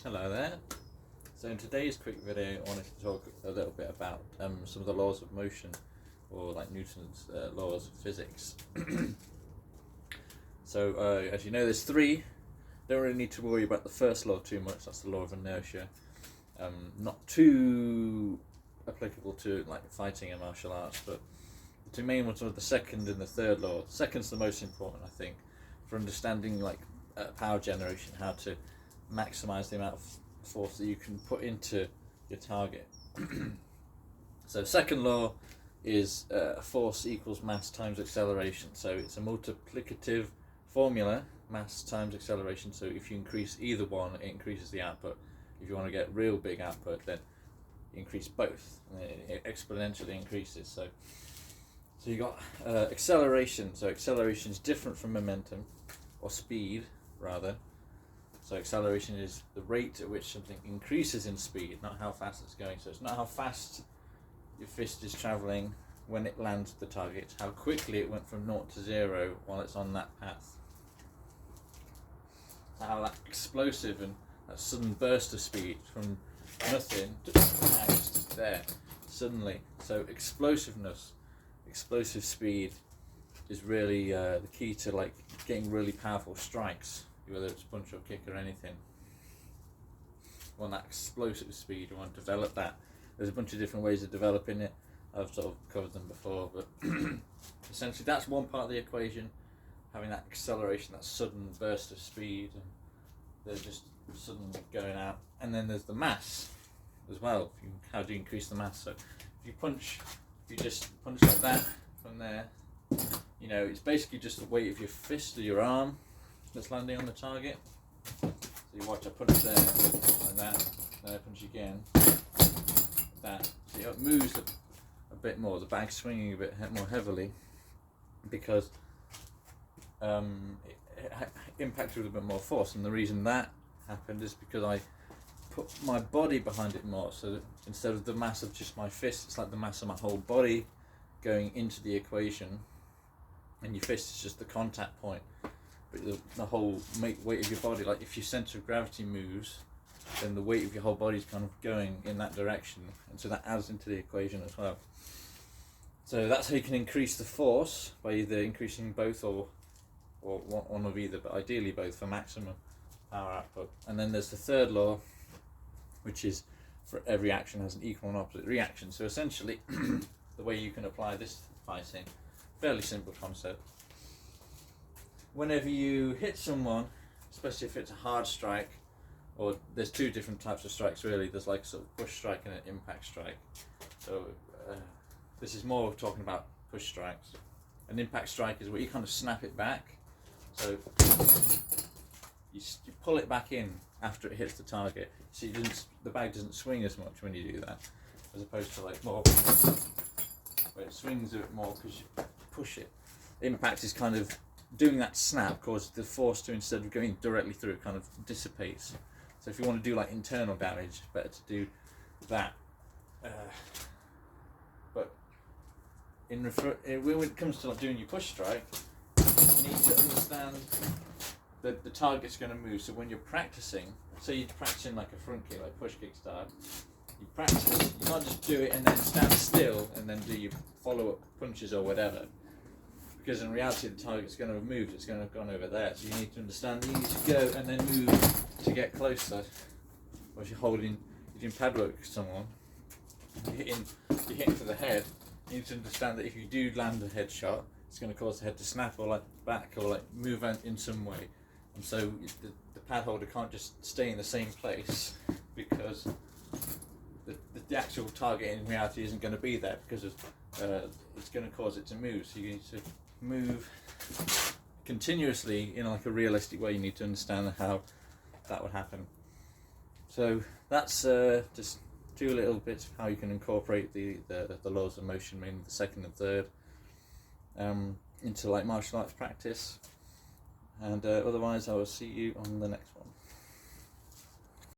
Hello there. So in today's quick video I wanted to talk a little bit about some of the laws of motion, or like Newton's laws of physics. So as you know, there's three. Don't really need to worry about the first law too much, that's the law of inertia. Not too applicable to like fighting and martial arts, but the two main ones are the second and the third law. The second's the most important, I think, for understanding like power generation, how to maximize the amount of force that you can put into your target. So second law is force equals mass times acceleration. So it's a multiplicative formula, mass times acceleration. So if you increase either one, it increases the output. If you want to get real big output, then you increase both, and it exponentially increases. So you got acceleration. So acceleration is different from momentum, or speed rather. So acceleration is the rate at which something increases in speed, not how fast it's going. So it's not how fast your fist is travelling when it lands the target, it's how quickly it went from 0 to 0 while it's on that path. So how that explosive and that sudden burst of speed from nothing to just there, suddenly. So explosiveness, explosive speed is really the key to like getting really powerful strikes, whether it's punch or kick or anything. You want that explosive speed, you want to develop that. There's a bunch of different ways of developing it. I've sort of covered them before, but essentially that's one part of the equation, having that acceleration, that sudden burst of speed, and they're just suddenly going out. And then there's the mass as well. How do you increase the mass? So if you just punch like that from there, you know, it's basically just the weight of your fist or your arm that's landing on the target. So you watch, I punch there, like that, then I punch again, like that. So it moves a bit more, the bag's swinging a bit more heavily, because it impacted with a bit more force. And the reason that happened is because I put my body behind it more, so that instead of the mass of just my fist, it's like the mass of my whole body going into the equation, and your fist is just the contact point. But the whole weight of your body, like if your centre of gravity moves, then the weight of your whole body is kind of going in that direction, and so that adds into the equation as well. So that's how you can increase the force, by either increasing both or one of either, but ideally both for maximum power output. And then there's the third law, which is for every action has an equal and opposite reaction. So essentially the way you can apply this to fighting, fairly simple concept. Whenever you hit someone, especially if it's a hard strike, or there's two different types of strikes really, there's like sort of push strike and an impact strike. So this is more talking about push strikes. An impact strike is where you kind of snap it back, so you pull it back in after it hits the target, so the bag doesn't swing as much when you do that, as opposed to like more where it swings a bit more because you push it. Impact is kind of doing that snap causes the force to, instead of going directly through, it kind of dissipates. So if you want to do like internal damage, it's better to do that. But when it comes to like doing your push strike, you need to understand that the target's going to move. So when you're practicing, say you're practicing like a front kick, like push kick style, you practice, you can't just do it and then stand still and then do your follow-up punches or whatever. Because in reality the target's going to have moved, it's going to have gone over there. So you need to understand you need to go and then move to get closer. Or if you're doing pad work with someone, you're hitting for the head, you need to understand that if you do land a headshot, it's going to cause the head to snap or like back or like move out in some way. And so the pad holder can't just stay in the same place, because the actual target in reality isn't going to be there, because it's going to cause it to move. So you need to move continuously in like a realistic way. You need to understand how that would happen. So that's just two little bits of how you can incorporate the laws of motion, mainly the second and third, into like martial arts practice. And otherwise I will see you on the next one.